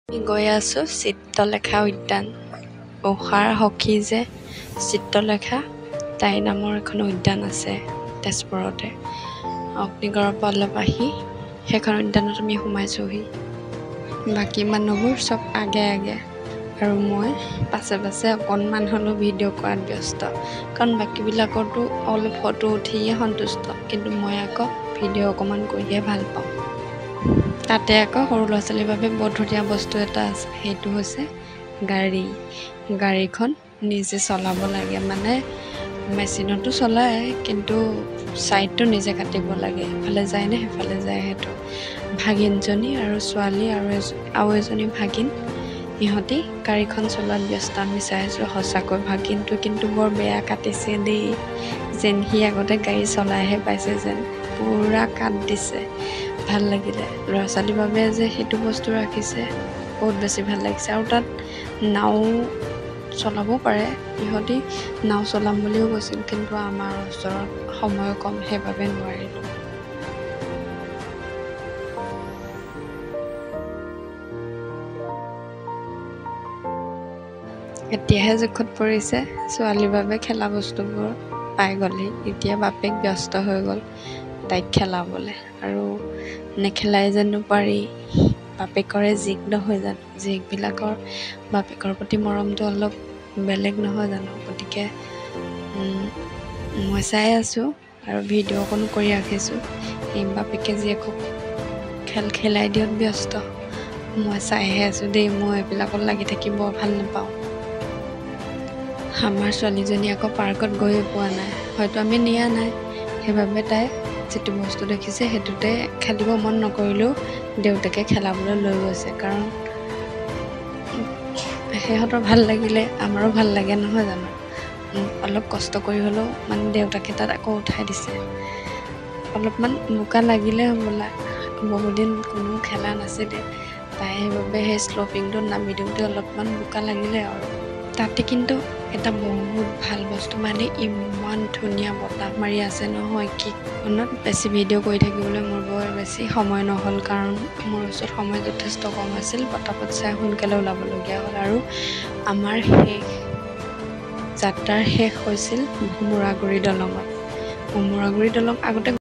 গৈ আছোঁ চিত্ৰলেখা উদ্যান। ঊষাৰ সখী যে চিত্ৰলেখা, তাইৰ নামৰ এখন উদ্যান আছে তেজপুৰতে। অগ্নিগড়ৰ পৰা অলপ আহি সেইখন উদ্যানত আমি সোমাইছোঁহি। বাকী মানুহবোৰ চব আগে আৰু মই পাছে অকণমান হ'লেও ভিডিঅ' কৰাত ব্যস্ত, কাৰণ বাকীবিলাকৰতো অলপ ফটো উঠিয়ে সন্তুষ্ট, কিন্তু মই আকৌ ভিডিঅ' অকণমান কৰিয়ে ভাল পাওঁ। তাতে আকৌ সৰু ল'ৰা ছোৱালীৰ বাবে বৰ ধুনীয়া বস্তু এটা আছে, সেইটো হৈছে গাড়ীখন নিজে চলাব লাগে, মানে মেচিনতো চলায়, কিন্তু ছাইডটো নিজে কাটিব লাগে, ইফালে যায় নে সেইফালে যায়। সেইটো ভাগিনজনী আৰু ছোৱালী আৰু এজনী ভাগিন, সিহঁতি গাড়ীখন চলোৱাত ব্যস্ত। আমি চাইছোঁ সঁচাকৈ ভাগিনটো কিন্তু বৰ বেয়া কাটিছে দেই, যেন সি আগতে গাড়ী চলাইহে পাইছে, যেন পূৰা কাট দিছে। ভাল লাগিলে, ল'ৰা ছোৱালীৰ বাবে যে সেইটো বস্তু ৰাখিছে বহুত বেছি ভাল লাগিছে। আৰু তাত নাও চলাব পাৰে, সিহঁতি নাও চলাম বুলিও কৈছিল, কিন্তু আমাৰ ওচৰত সময় কম, সেইবাবে নোৱাৰিলোঁ। এতিয়াহে জোখত পৰিছে, ছোৱালীৰ বাবে খেলা বস্তুবোৰ পাই গ'লহি। এতিয়া বাপেক ব্যস্ত হৈ গ'ল তাইক খেলাবলৈ, আৰু নেখেলাই জানো পাৰি। বাপেকৰে জিক নহয় জানো, জিকবিলাকৰ বাপেকৰ প্ৰতি মৰমটো অলপ বেলেগ নহয় জানো। গতিকে মই চাই আছোঁ আৰু ভিডিঅ' অকণো কৰি ৰাখিছোঁ। এই বাপেকে জীয়েকক খেলাই দিয়াত ব্যস্ত, মই চাইহে আছোঁ দেই। মই এইবিলাকত লাগি থাকি বৰ ভাল নাপাওঁ। আমাৰ ছোৱালীজনী আকৌ পাৰ্কত গৈয়ে পোৱা নাই, হয়তো আমি নিয়া নাই, সেইবাবে তাই যিটো বস্তু দেখিছে সেইটোতে খেলিব মন নকৰিলেও দেউতাকে খেলাবলৈ লৈ গৈছে, কাৰণ সিহঁতৰ ভাল লাগিলে আমাৰো ভাল লাগে নহয় জানো। অলপ কষ্ট কৰি হ'লেও মানে দেউতাকে তাত আকৌ উঠাই দিছে। অলপমান বোকা লাগিলে হ'বলা, বহুদিন কোনো খেলা নাছিলে তাই, সেইবাবে সেই স্ল'পিংটোত নামি দিওঁতে অলপমান বোকা লাগিলে। আৰু তাতে কিন্তু এটা বহুত ভাল বস্তু, মানে ইমান ধুনীয়া বতাহ মাৰি আছে নহয়, কি মনত বেছি ভিডিঅ' কৰি থাকিবলৈ মোৰ বৰ বেছি সময় নহ'ল, কাৰণ মোৰ ওচৰত সময় যথেষ্ট কম আছিল। পটাপট চাই সোনকালে ওলাবলগীয়া হ'ল, আৰু আমাৰ যাত্ৰাৰ শেষ হৈছিল ভোমোৰাগুৰি দলঙত। ভোমোৰাগুৰি দলং আগতে